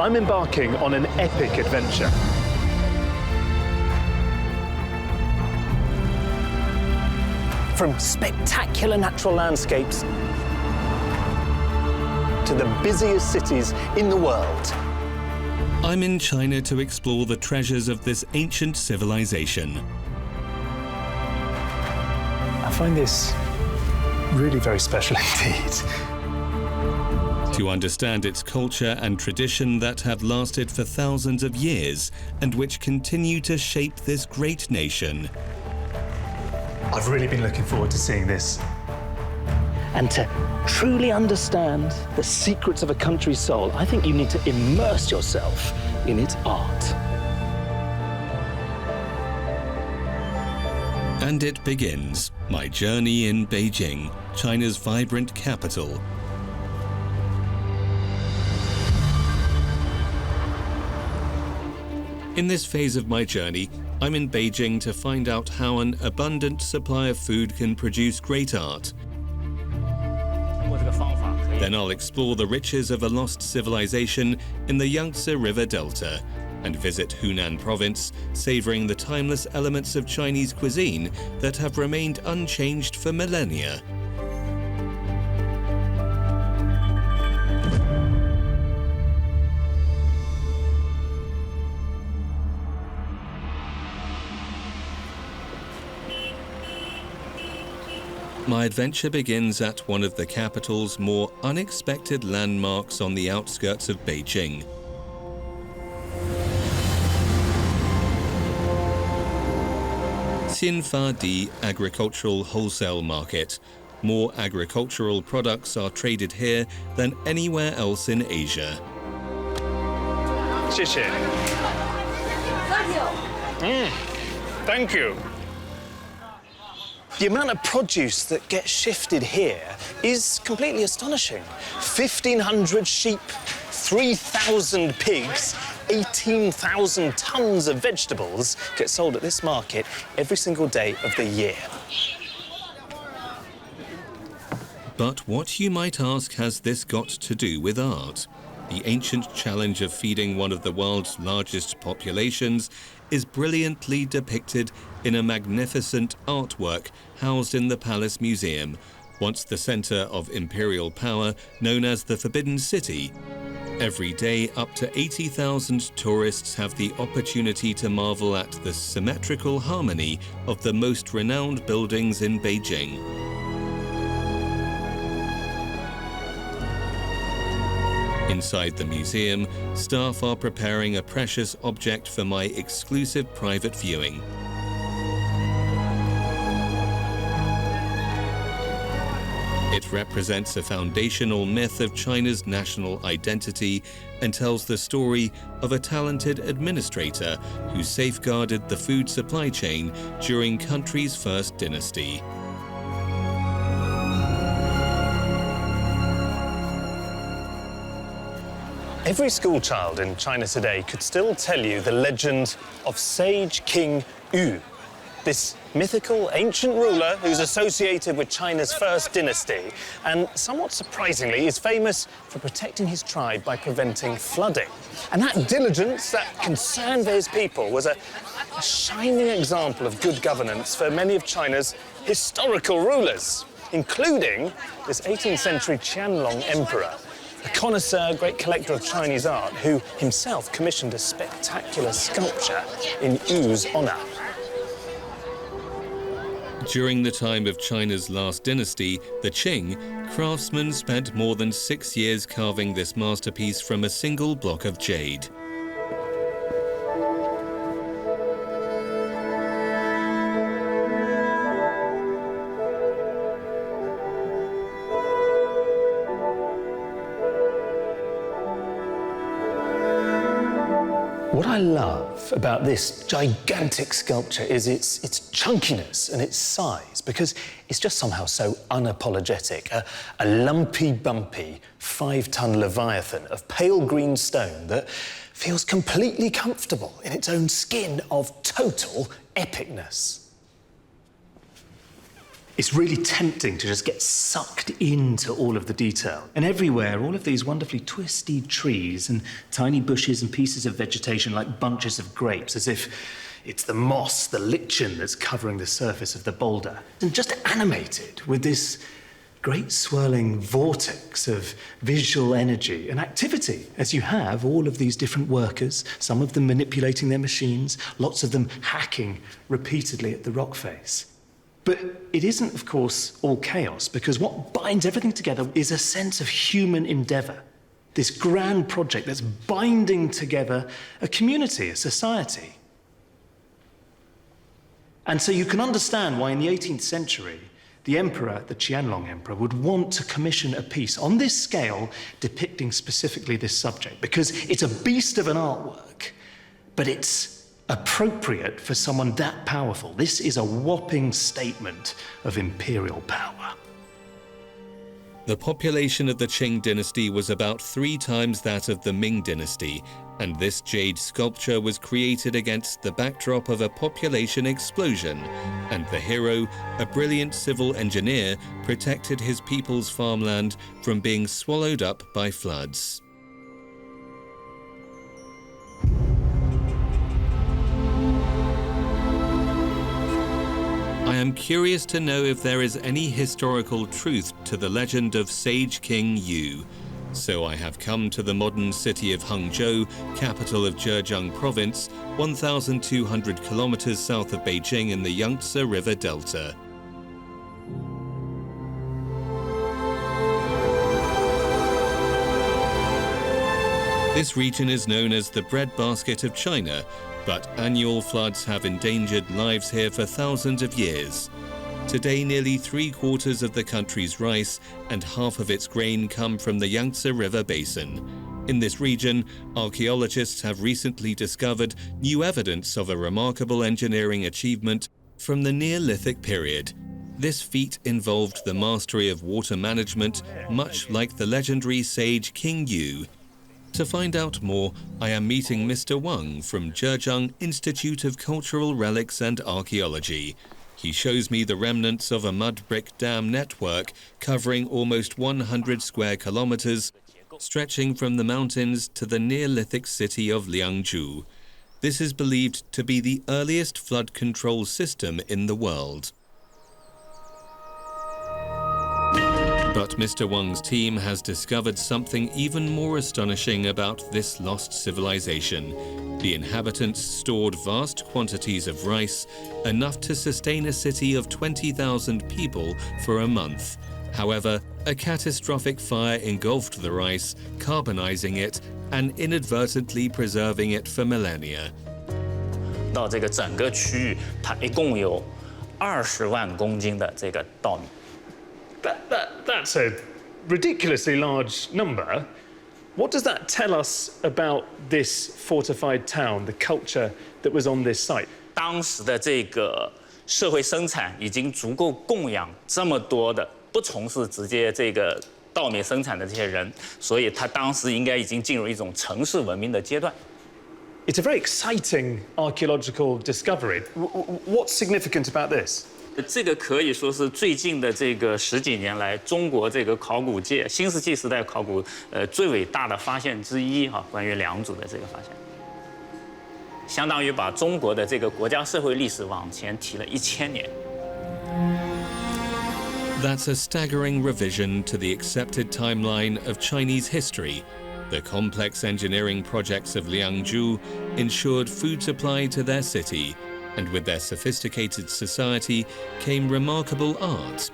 I'm embarking on an epic adventure. From spectacular natural landscapes to the busiest cities in the world. I'm in China to explore the treasures of this ancient civilization. I find this really very special indeed. To understand its culture and tradition that have lasted for thousands of years and which continue to shape this great nation. I've really been looking forward to seeing this. And to truly understand the secrets of a country's soul, I think you need to immerse yourself in its art. And it begins, my journey in Beijing, China's vibrant capital. In this phase of my journey, I'm in Beijing to find out how an abundant supply of food can produce great art. Then I'll explore the riches of a lost civilization in the Yangtze River Delta and visit Hunan province, savoring the timeless elements of Chinese cuisine that have remained unchanged for millennia. My adventure begins at one of the capital's more unexpected landmarks on the outskirts of Beijing. Xinfa Di Agricultural Wholesale Market. More agricultural products are traded here than anywhere else in Asia. 谢谢. Thank you. The amount of produce that gets shifted here is completely astonishing. 1,500 sheep, 3,000 pigs, 18,000 tons of vegetables get sold at this market every single day of the year. But what, you might ask, has this got to do with art? The ancient challenge of feeding one of the world's largest populations is brilliantly depicted in a magnificent artwork housed in the Palace Museum, once the center of imperial power known as the Forbidden City. Every day, up to 80,000 tourists have the opportunity to marvel at the symmetrical harmony of the most renowned buildings in Beijing. Inside the museum, staff are preparing a precious object for my exclusive private viewing. It represents a foundational myth of China's national identity and tells the story of a talented administrator who safeguarded the food supply chain during country's first dynasty. Every schoolchild in China today could still tell you the legend of Sage King Yu, this mythical ancient ruler who's associated with China's first dynasty and, somewhat surprisingly, is famous for protecting his tribe by preventing flooding. And that diligence, that concern for his people, was a shining example of good governance for many of China's historical rulers, including this 18th century Qianlong emperor, a connoisseur, great collector of Chinese art, who himself commissioned a spectacular sculpture in Yu's honor. During the time of China's last dynasty, the Qing, craftsmen spent more than 6 years carving this masterpiece from a single block of jade. What I love about this gigantic sculpture is its chunkiness and its size, because it's just somehow so unapologetic. A lumpy, bumpy, 5-ton leviathan of pale green stone that feels completely comfortable in its own skin of total epicness. It's really tempting to just get sucked into all of the detail. And everywhere, all of these wonderfully twisty trees and tiny bushes and pieces of vegetation like bunches of grapes, as if it's the moss, the lichen that's covering the surface of the boulder. And just animated with this great swirling vortex of visual energy and activity, as you have all of these different workers, some of them manipulating their machines, lots of them hacking repeatedly at the rock face. But it isn't, of course, all chaos, because what binds everything together is a sense of human endeavour. This grand project that's binding together a community, a society. And so you can understand why in the 18th century, the emperor, the Qianlong emperor, would want to commission a piece on this scale depicting specifically this subject, because it's a beast of an artwork, but it's appropriate for someone that powerful. This is a whopping statement of imperial power. The population of the Qing dynasty was about 3 times that of the Ming dynasty, and this jade sculpture was created against the backdrop of a population explosion, and the hero, a brilliant civil engineer, protected his people's farmland from being swallowed up by floods. I am curious to know if there is any historical truth to the legend of Sage King Yu. So I have come to the modern city of Hangzhou, capital of Zhejiang province, 1,200 kilometers south of Beijing in the Yangtze River Delta. This region is known as the breadbasket of China, but annual floods have endangered lives here for thousands of years. Today, nearly 3/4 of the country's rice and half of its grain come from the Yangtze River basin. In this region, archaeologists have recently discovered new evidence of a remarkable engineering achievement from the Neolithic period. This feat involved the mastery of water management, much like the legendary sage King Yu. To find out more, I am meeting Mr. Wang from Zhejiang Institute of Cultural Relics and Archaeology. He shows me the remnants of a mud brick dam network covering almost 100 square kilometers, stretching from the mountains to the Neolithic city of Liangzhu. This is believed to be the earliest flood control system in the world. But Mr. Wang's team has discovered something even more astonishing about this lost civilization. The inhabitants stored vast quantities of rice, enough to sustain a city of 20,000 people for a month. However, a catastrophic fire engulfed the rice, carbonizing it and inadvertently preserving it for millennia. 到这个整个区域，它一共有20万公斤的这个稻米。 That's a ridiculously large number. What does that tell us about this fortified town, the culture that was on this site? 当时的这个社会生产已经足够供养这么多的不从事直接这个稻米生产的这些人，所以他当时应该已经进入一种城市文明的阶段。 It's a very exciting archaeological discovery. What's significant about this? 这个可以说是最近的这个10几年来，中国这个考古界新石器时代考古最伟大的发现之一哈，关于良渚的这个发现，相当于把中国的这个国家社会历史往前提了1000年。 That's a staggering revision to the accepted timeline of Chinese history. The complex engineering projects of Liangzhu ensured food supply to their city, and with their sophisticated society came remarkable art.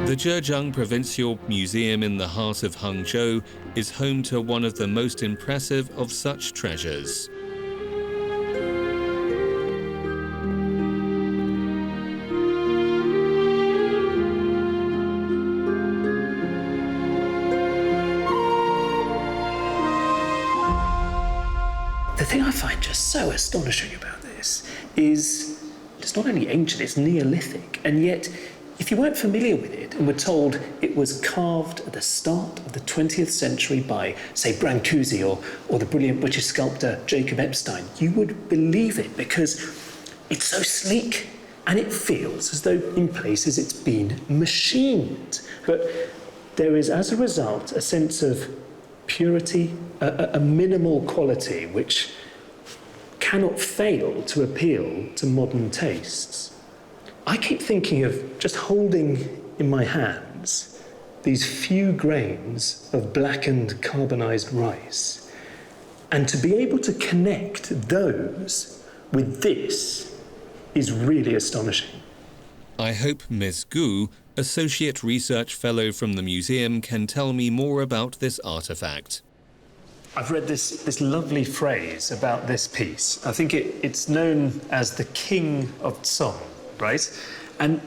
The Zhejiang Provincial Museum in the heart of Hangzhou is home to one of the most impressive of such treasures. The thing I find just so astonishing about this is it's not only ancient, it's Neolithic, and yet if you weren't familiar with it and were told it was carved at the start of the 20th century by, say, Brancusi or the brilliant British sculptor Jacob Epstein, you would believe it because It's so sleek, and it feels as though in places it's been machined. But there is, as a result, a sense of purity, a minimal quality which cannot fail to appeal to modern tastes. I keep thinking of just holding in my hands these few grains of blackened carbonized rice, and to be able to connect those with this is really astonishing. I hope Miss Gu, Associate Research Fellow from the museum, can tell me more about this artifact. I've read this lovely phrase about this piece. I think it's known as the King of Song, right? And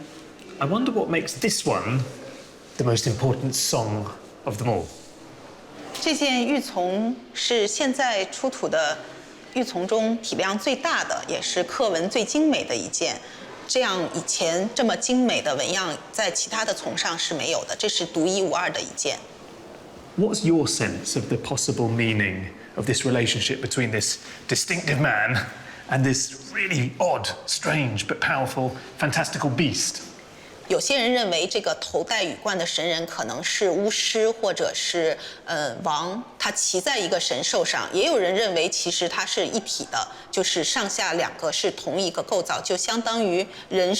I wonder what makes this one the most important song of them all. 这件玉琮是现在出土的玉琮中体量最大的，也是刻纹最精美的一件。这样以前这么精美的纹样，在其他的琮上是没有的，这是独一无二的一件。What's your sense of the possible meaning of this relationship between this distinctive man and this really odd, strange but powerful, fantastical beast? 有些人认为这个头戴羽冠的神人可能是巫师或者是王，他骑在一个神兽上。也有人认为其实它是一体的，就是上下两个是同一个构造，就相当于人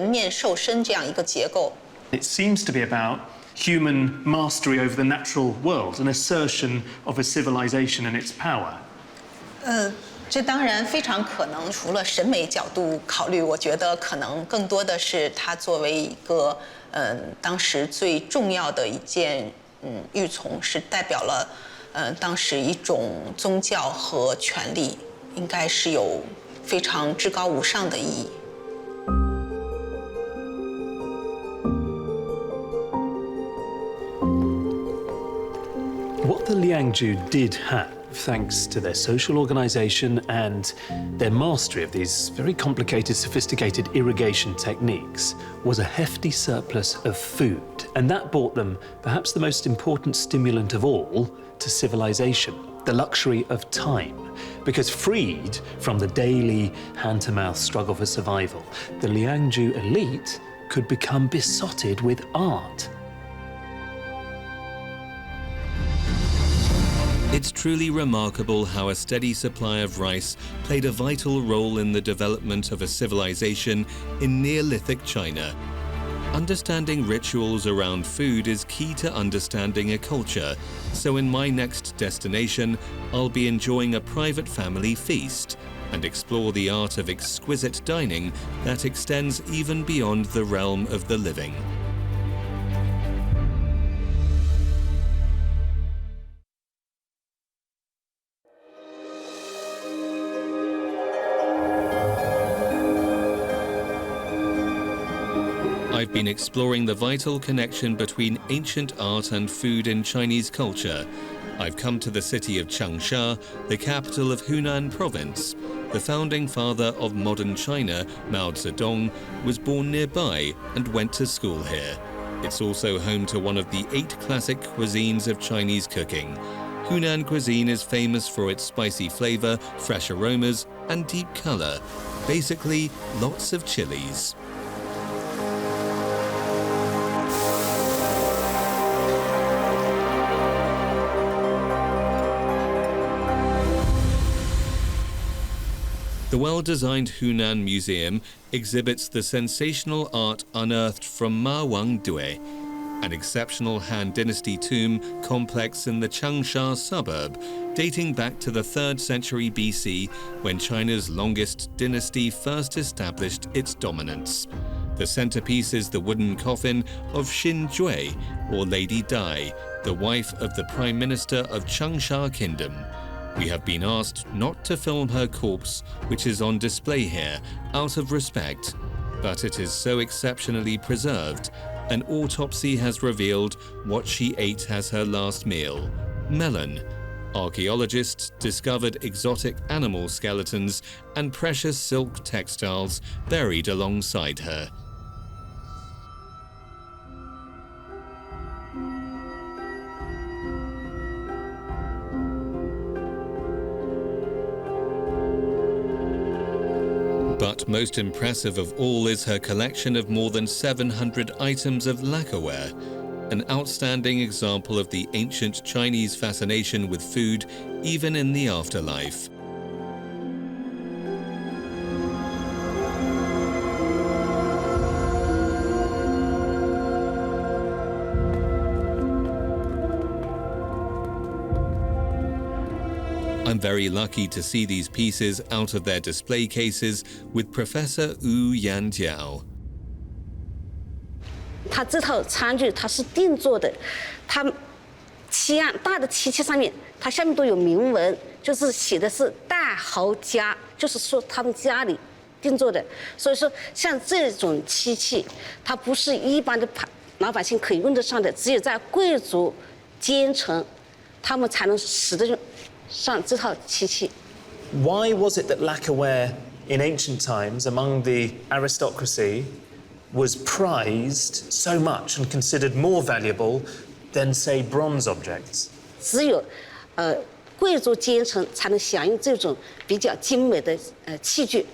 面兽身这样一个结构。It seems to be about human mastery over the natural world, an assertion of a civilization and its power. 这当然非常可能，除了审美角度考虑，我觉得可能更多的是它作为一个当时最重要的一件玉琮，是代表了当时一种宗教和权力，应该是有非常至高无上的意义。What the Liangju did have, thanks to their social organization and their mastery of these very complicated, sophisticated irrigation techniques, was a hefty surplus of food. And that brought them perhaps the most important stimulant of all to civilization, the luxury of time. Because freed from the daily hand-to-mouth struggle for survival, the Liangju elite could become besotted with art. It's truly remarkable how a steady supply of rice played a vital role in the development of a civilization in Neolithic China. Understanding rituals around food is key to understanding a culture, so in my next destination, I'll be enjoying a private family feast and explore the art of exquisite dining that extends even beyond the realm of the living. I've been exploring the vital connection between ancient art and food in Chinese culture. I've come to the city of Changsha, the capital of Hunan province. The founding father of modern China, Mao Zedong, was born nearby and went to school here. It's also home to one of the 8 classic cuisines of Chinese cooking. Hunan cuisine is famous for its spicy flavor, fresh aromas, and deep color. Basically, lots of chilies. The well-designed Hunan Museum exhibits the sensational art unearthed from Ma Wang Dui, an exceptional Han Dynasty tomb complex in the Changsha suburb, dating back to the 3rd century BC, when China's longest dynasty first established its dominance. The centerpiece is the wooden coffin of Xin Jue, or Lady Dai, the wife of the Prime Minister of Changsha Kingdom. We have been asked not to film her corpse, which is on display here, out of respect. But it is so exceptionally preserved, an autopsy has revealed what she ate as her last meal: melon. Archaeologists discovered exotic animal skeletons and precious silk textiles buried alongside her. But most impressive of all is her collection of more than 700 items of lacquerware, an outstanding example of the ancient Chinese fascination with food even in the afterlife. I'm very lucky to see these pieces out of their display cases with Professor Wu Yanjiao. 它这套餐具它是定做的，它大的漆器上面，它下面都有铭文，就是写的是大豪家，就是说他们家里定做的。所以说，像这种漆器，它不是一般的老百姓可以用得上的，只有在贵族阶层，他们才能使得上这套漆器。 Why was it that lacquerware in ancient times among the aristocracy was prized so much and considered more valuable than, say, bronze objects? 只有贵族阶层才能享用这种比较精美的器具。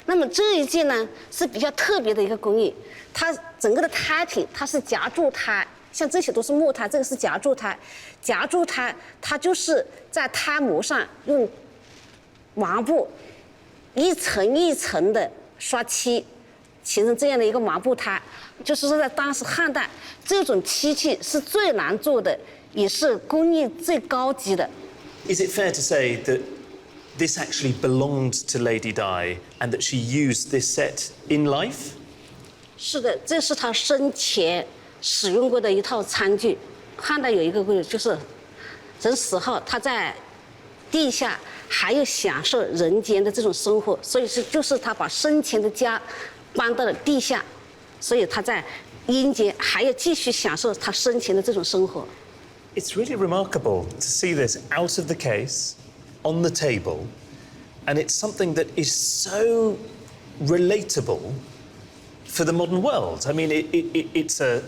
那么这一件呢是比较特别的一个工艺，它整个的胎品它是夹柱胎。 像这些都是木胎，这个是夹柱胎。夹柱胎，它就是在胎模上用麻布一层一层的刷漆，形成这样的一个麻布胎。就是说，在当时汉代，这种漆器是最难做的，也是工艺最高级的。Is it fair to say that this actually belonged to Lady Di and that she used this set in life? 是的，这是她生前 使用过的一套餐具。汉代有一个规矩，就是人死后，他在地下还要享受人间的这种生活，所以就是他把生前的家搬到了地下，所以他在阴间还要继续享受他生前的这种生活。It's really remarkable to see this out of the case, on the table, and it's something that is so relatable for the modern world. I mean, it's a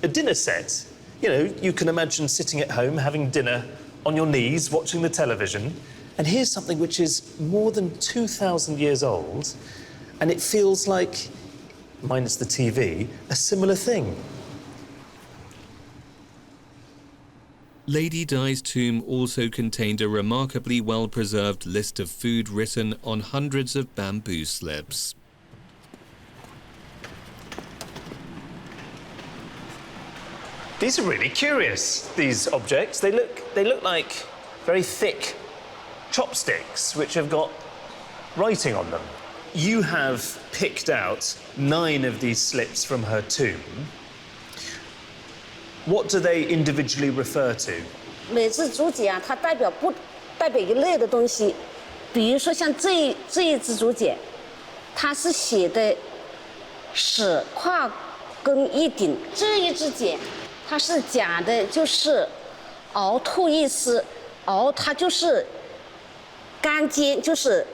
dinner set. You know, you can imagine sitting at home having dinner on your knees, watching the television, and here's something which is more than 2,000 years old, and it feels like, minus the TV, a similar thing. Lady Di's tomb also contained a remarkably well-preserved list of food written on hundreds of bamboo slips. These are really curious, these objects. They look like very thick chopsticks which have got writing on them. You have picked out 9 of these slips from her tomb. What do they individually refer to? 每只竹简啊，它代表一类的东西，比如说像这一只竹简，它是写的使跨更一鼎，这一只简。 它是讲的就是熬兔意思，熬它就是干煎，就是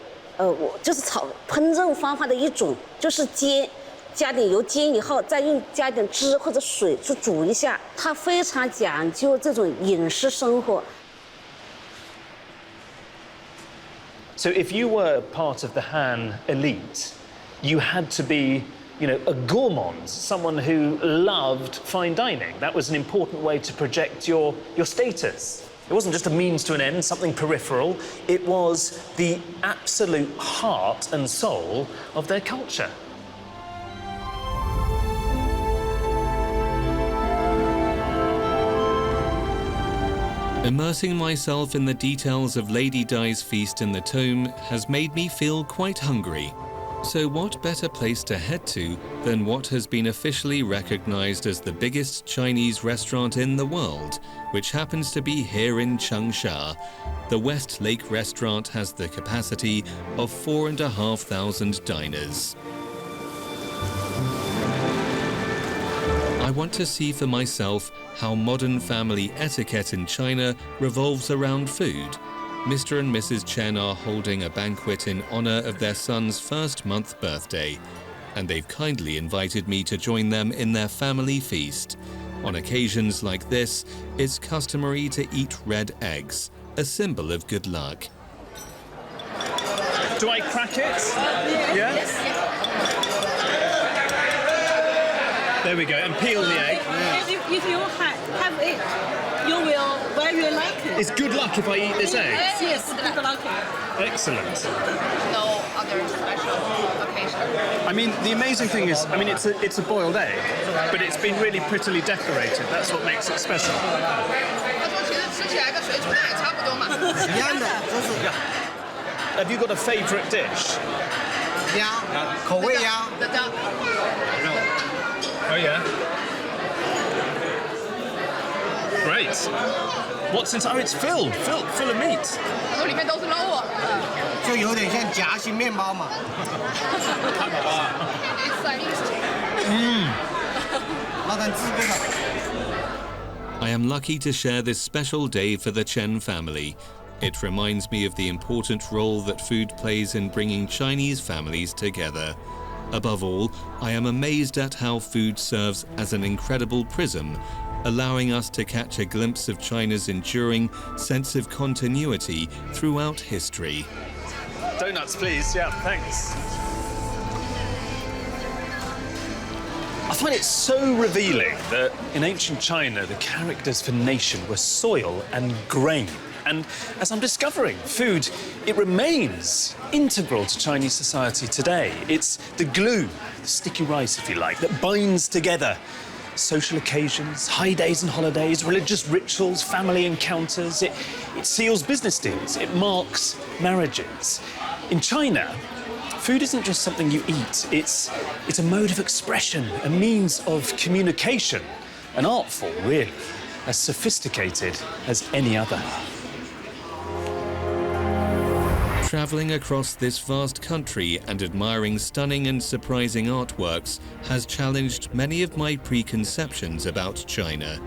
就是烹饪方法的一种，就是煎，加点油煎以后，再加点汁或者水去煮一下，它非常讲究这种饮食生活。So if you were part of the Han elite, you had to be, you know, a gourmand, someone who loved fine dining. That was an important way to project your status. It wasn't just a means to an end, something peripheral. It was the absolute heart and soul of their culture. Immersing myself in the details of Lady Di's feast in the tomb has made me feel quite hungry. So what better place to head to than what has been officially recognized as the biggest Chinese restaurant in the world, which happens to be here in Changsha. The West Lake restaurant has the capacity of 4,500 diners. I want to see for myself how modern family etiquette in China revolves around food. Mr. and Mrs. Chen are holding a banquet in honor of their son's first-month birthday, and they've kindly invited me to join them in their family feast. On occasions like this, it's customary to eat red eggs, a symbol of good luck. Do I crack it? Yeah? There we go, and peel the egg. If you have it, you will very lucky. It's good luck if I eat this egg. Yes, good lucky. Excellent. No other special occasion. I mean, the amazing thing is, I mean, it's a boiled egg, but it's been really prettily decorated. That's what makes it special. 他说其实吃起来跟水煮蛋也差不多嘛。一样的，都是 Have you got a favourite dish? 鸭，口味鸭。 The duck. Oh yeah. Great. What's inside? Oh, it's full of meat. 他说里面都是肉啊。就有点像夹心面包嘛。 It's like 那咱自个的。 I am lucky to share this special day for the Chen family. It reminds me of the important role that food plays in bringing Chinese families together. Above all, I am amazed at how food serves as an incredible prism, allowing us to catch a glimpse of China's enduring sense of continuity throughout history. Donuts, please. Yeah, thanks. I find it so revealing that in ancient China, the characters for nation were soil and grain. And as I'm discovering, food, it remains integral to Chinese society today. It's the glue, the sticky rice, if you like, that binds together social occasions, high days and holidays, religious rituals, family encounters. It seals business deals. It marks marriages. In China, food isn't just something you eat. It's a mode of expression, a means of communication, an art form, really, as sophisticated as any other. Travelling across this vast country and admiring stunning and surprising artworks has challenged many of my preconceptions about China.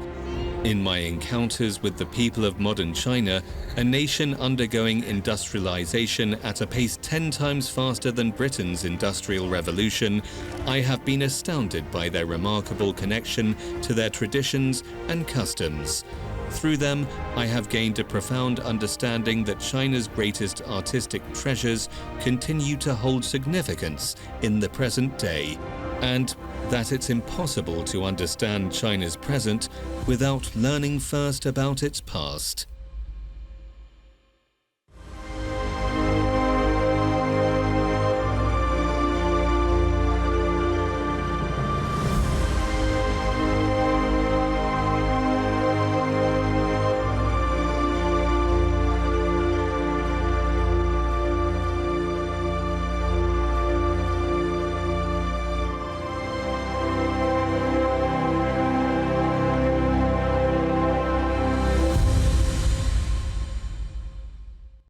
In my encounters with the people of modern China, a nation undergoing industrialization at a pace 10 times faster than Britain's Industrial Revolution, I have been astounded by their remarkable connection to their traditions and customs. Through them, I have gained a profound understanding that China's greatest artistic treasures continue to hold significance in the present day, and that it's impossible to understand China's present without learning first about its past.